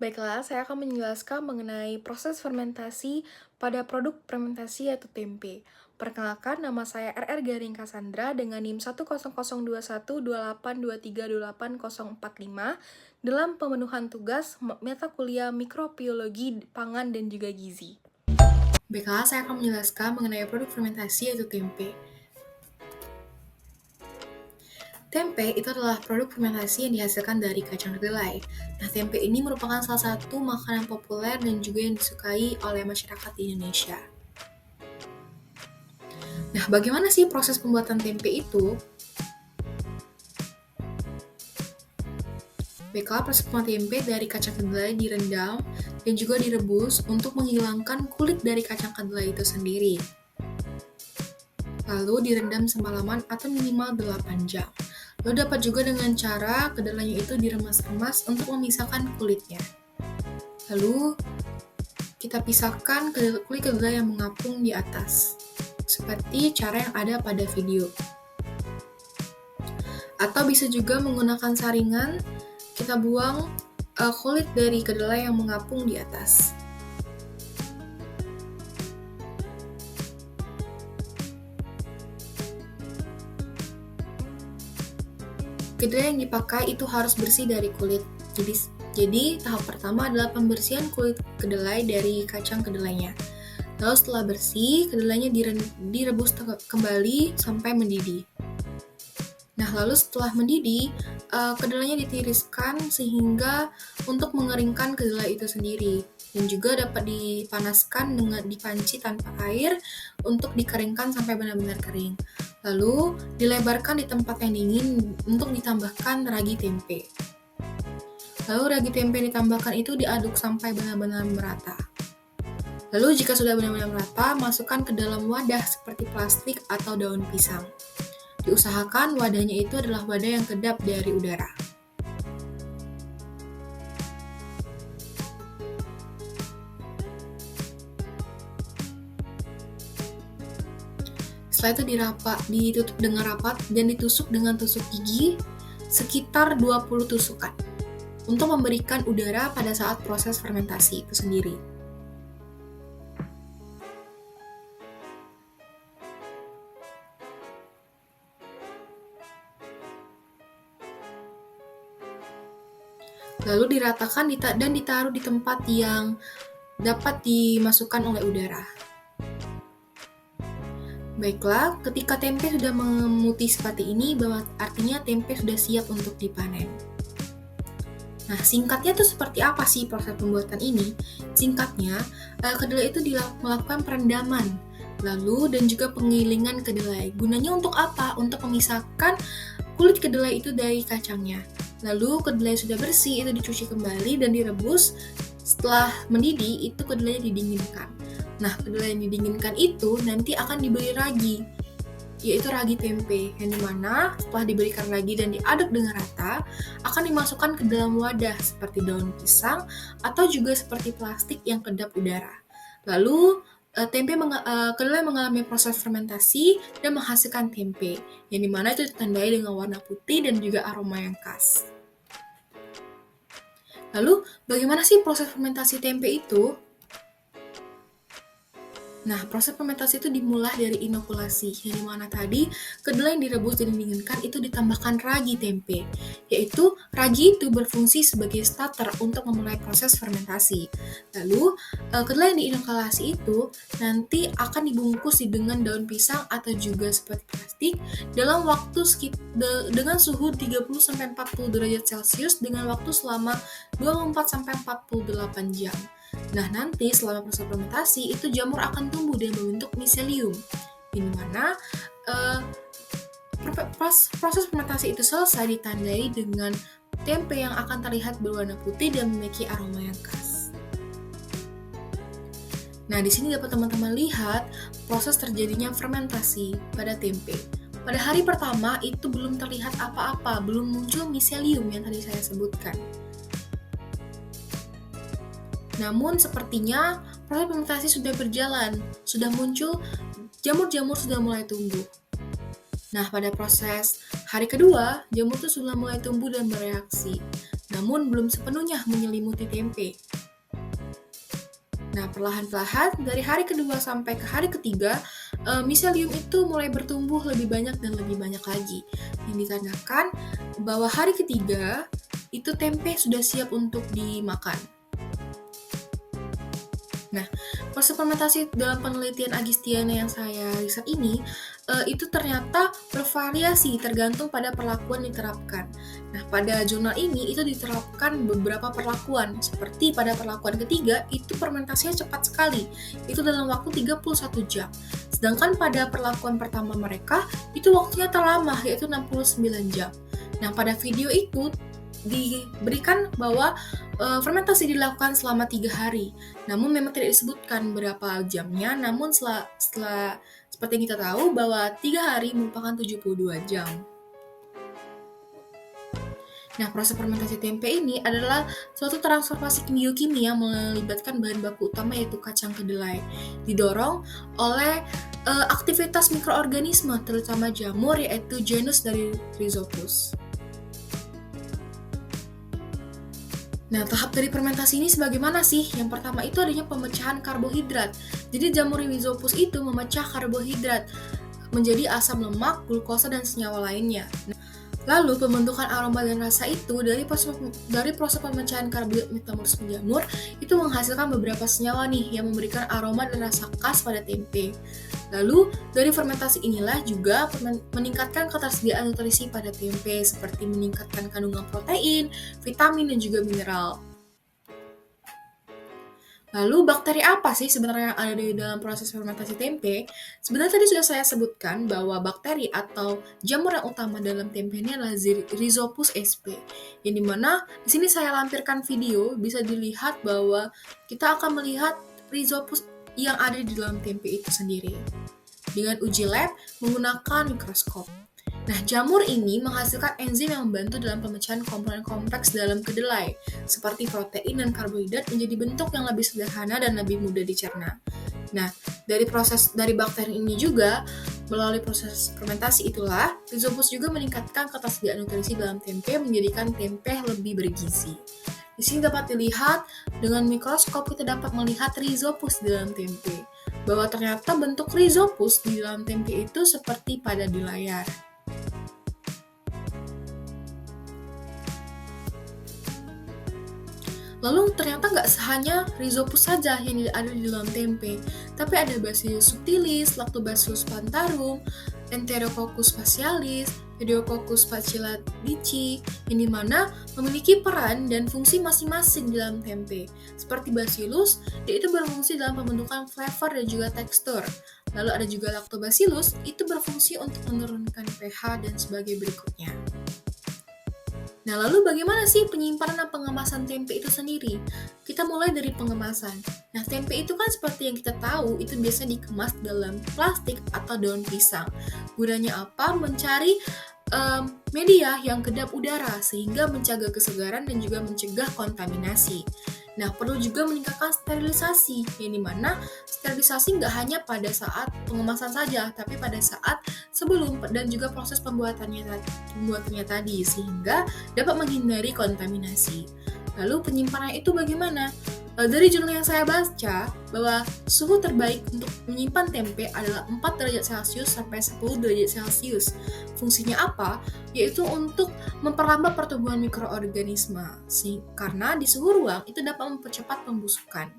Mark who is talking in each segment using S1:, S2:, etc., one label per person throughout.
S1: Baiklah, saya akan menjelaskan mengenai proses fermentasi pada produk fermentasi yaitu tempe. Perkenalkan, nama saya RR Garing Cassandra dengan NIM 100212823280045 dalam pemenuhan tugas mata kuliah mikrobiologi pangan dan juga gizi. Baiklah, saya akan menjelaskan mengenai produk fermentasi yaitu tempe. Tempe itu adalah produk fermentasi yang dihasilkan dari kacang kedelai. Nah, tempe ini merupakan salah satu makanan populer dan juga yang disukai oleh masyarakat di Indonesia. Nah, bagaimana sih proses pembuatan tempe itu? Baiklah, proses pembuatan tempe dari kacang kedelai direndam dan juga direbus untuk menghilangkan kulit dari kacang kedelai itu sendiri. Lalu direndam semalaman atau minimal 8 jam. Lalu dapat juga dengan cara kedelainya itu diremas-remas untuk memisahkan kulitnya. Lalu kita pisahkan kulit kedelai yang mengapung di atas, seperti cara yang ada pada video. Atau bisa juga menggunakan saringan, kita buang kulit dari kedelai yang mengapung di atas. Kedelai yang dipakai itu harus bersih dari kulit. Jadi tahap pertama adalah pembersihan kulit kedelai dari kacang kedelainya. Lalu setelah bersih, kedelainya direbus kembali sampai mendidih. Nah, lalu setelah mendidih, kedelainya ditiriskan sehingga untuk mengeringkan kedelai itu sendiri. Dan juga dapat dipanaskan dengan dipanci tanpa air untuk dikeringkan sampai benar-benar kering. Lalu dilebarkan di tempat yang dingin untuk ditambahkan ragi tempe. Lalu ragi tempe yang ditambahkan itu diaduk sampai benar-benar merata. Lalu jika sudah benar-benar merata, masukkan ke dalam wadah seperti plastik atau daun pisang. Diusahakan wadahnya itu adalah wadah yang kedap dari udara. Setelah itu ditutup dengan rapat dan ditusuk dengan tusuk gigi sekitar 20 tusukan untuk memberikan udara pada saat proses fermentasi itu sendiri. Lalu diratakan dan ditaruh di tempat yang dapat dimasukkan oleh udara. Baiklah, ketika tempe sudah memutih seperti ini, artinya tempe sudah siap untuk dipanen. Nah, singkatnya itu seperti apa sih proses pembuatan ini? Singkatnya, kedelai itu melakukan perendaman, lalu dan juga penggilingan kedelai. Gunanya untuk apa? Untuk memisahkan kulit kedelai itu dari kacangnya. Lalu kedelai sudah bersih, itu dicuci kembali dan direbus. Setelah mendidih, itu kedelai didinginkan. Nah, kedelai yang didinginkan itu nanti akan diberi ragi, yaitu ragi tempe, yang dimana setelah diberikan ragi dan diaduk dengan rata, akan dimasukkan ke dalam wadah seperti daun pisang atau juga seperti plastik yang kedap udara. Lalu, kedelai mengalami proses fermentasi dan menghasilkan tempe, yang dimana itu ditandai dengan warna putih dan juga aroma yang khas. Lalu, bagaimana sih proses fermentasi tempe itu? Nah, proses fermentasi itu dimulai dari inokulasi, yang dimana tadi kedelai yang direbus dan didinginkan itu ditambahkan ragi tempe, yaitu ragi itu berfungsi sebagai starter untuk memulai proses fermentasi. Lalu, kedelai yang diinokulasi itu nanti akan dibungkus dengan daun pisang atau juga seperti plastik dalam waktu dengan suhu 30-40 derajat Celcius dengan waktu selama 24-48 jam. Nah, nanti selama proses fermentasi, itu jamur akan tumbuh dan membentuk miselium, di mana proses fermentasi itu selesai ditandai dengan tempe yang akan terlihat berwarna putih dan memiliki aroma yang khas. Nah, di sini dapat teman-teman lihat proses terjadinya fermentasi pada tempe. Pada hari pertama, itu belum terlihat apa-apa, belum muncul miselium yang tadi saya sebutkan. Namun sepertinya proses fermentasi sudah berjalan, sudah muncul, jamur-jamur sudah mulai tumbuh. Nah, pada proses hari kedua, jamur itu sudah mulai tumbuh dan bereaksi. Nah, namun belum sepenuhnya menyelimuti tempe. Nah, perlahan-lahan dari hari kedua sampai ke hari ketiga, miselium itu mulai bertumbuh lebih banyak dan lebih banyak lagi. Yang ditandakan bahwa hari ketiga, itu tempe sudah siap untuk dimakan. Nah, proses fermentasi dalam penelitian Agistiana yang saya riset ini, itu ternyata bervariasi tergantung pada perlakuan diterapkan. Nah, pada jurnal ini itu diterapkan beberapa perlakuan, seperti pada perlakuan ketiga, itu fermentasinya cepat sekali, itu dalam waktu 31 jam. Sedangkan pada perlakuan pertama mereka, itu waktunya terlama, yaitu 69 jam. Nah, pada video itu diberikan bahwa fermentasi dilakukan selama 3 hari. Namun memang tidak disebutkan berapa jamnya, namun setelah seperti yang kita tahu bahwa 3 hari merupakan 72 jam. Nah, proses fermentasi tempe ini adalah suatu transformasi biokimia melibatkan bahan baku utama yaitu kacang kedelai, didorong oleh aktivitas mikroorganisme, terutama jamur yaitu genus dari Rhizopus. Nah, tahap dari fermentasi ini sebagaimana sih? Yang pertama itu adanya pemecahan karbohidrat. Jadi jamur Rhizopus itu memecah karbohidrat menjadi asam lemak, glukosa, dan senyawa lainnya. Lalu pembentukan aroma dan rasa itu dari proses pemecahan karbohidrat metabolisme jamur itu menghasilkan beberapa senyawa nih yang memberikan aroma dan rasa khas pada tempe. Lalu dari fermentasi inilah juga meningkatkan ketersediaan nutrisi pada tempe seperti meningkatkan kandungan protein, vitamin, dan juga mineral. Lalu bakteri apa sih sebenarnya yang ada di dalam proses fermentasi tempe? Sebenarnya tadi sudah saya sebutkan bahwa bakteri atau jamur yang utama dalam tempe ini adalah Rhizopus sp. Yang dimana di sini saya lampirkan video, bisa dilihat bahwa kita akan melihat Rhizopus yang ada di dalam tempe itu sendiri dengan uji lab menggunakan mikroskop. Nah, jamur ini menghasilkan enzim yang membantu dalam pemecahan komponen kompleks dalam kedelai, seperti protein dan karbohidrat menjadi bentuk yang lebih sederhana dan lebih mudah dicerna. Nah, dari bakteri ini juga, melalui proses fermentasi itulah, Rhizopus juga meningkatkan ketersediaan nutrisi dalam tempe, menjadikan tempe lebih bergizi. Di sini dapat dilihat, dengan mikroskop kita dapat melihat Rhizopus di dalam tempe, bahwa ternyata bentuk Rhizopus di dalam tempe itu seperti pada di layar. Lalu ternyata nggak hanya Rhizopus saja yang ada di dalam tempe, tapi ada Bacillus subtilis, Lactobacillus plantarum, Enterococcus facialis, Pediococcus fasciolatici, yang dimana memiliki peran dan fungsi masing-masing di dalam tempe. Seperti Bacillus, dia itu berfungsi dalam pembentukan flavor dan juga tekstur. Lalu ada juga Lactobacillus, itu berfungsi untuk menurunkan pH dan sebagai berikutnya. Nah, lalu bagaimana sih penyimpanan dan pengemasan tempe itu sendiri? Kita mulai dari pengemasan. Nah, tempe itu kan seperti yang kita tahu, itu biasa dikemas dalam plastik atau daun pisang. Gunanya apa? Mencari media yang kedap udara, sehingga menjaga kesegaran dan juga mencegah kontaminasi. Nah, perlu juga meningkatkan sterilisasi, yang dimana sterilisasi nggak hanya pada saat pengemasan saja, tapi pada saat sebelum dan juga proses pembuatannya tadi, sehingga dapat menghindari kontaminasi. Lalu penyimpanan itu bagaimana? Dari jurnal yang saya baca, bahwa suhu terbaik untuk menyimpan tempe adalah 4 derajat Celcius sampai 10 derajat Celcius. Fungsinya apa? Yaitu untuk memperlambat pertumbuhan mikroorganisme, karena di suhu ruang itu dapat mempercepat pembusukan.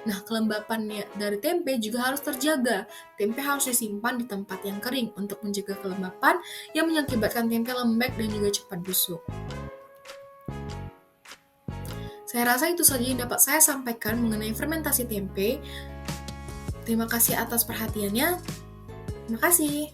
S1: Nah, kelembapan dari tempe juga harus terjaga. Tempe harus disimpan di tempat yang kering untuk mencegah kelembapan yang mengakibatkan tempe lembek dan juga cepat busuk. Saya rasa itu saja yang dapat saya sampaikan mengenai fermentasi tempe. Terima kasih atas perhatiannya. Terima kasih.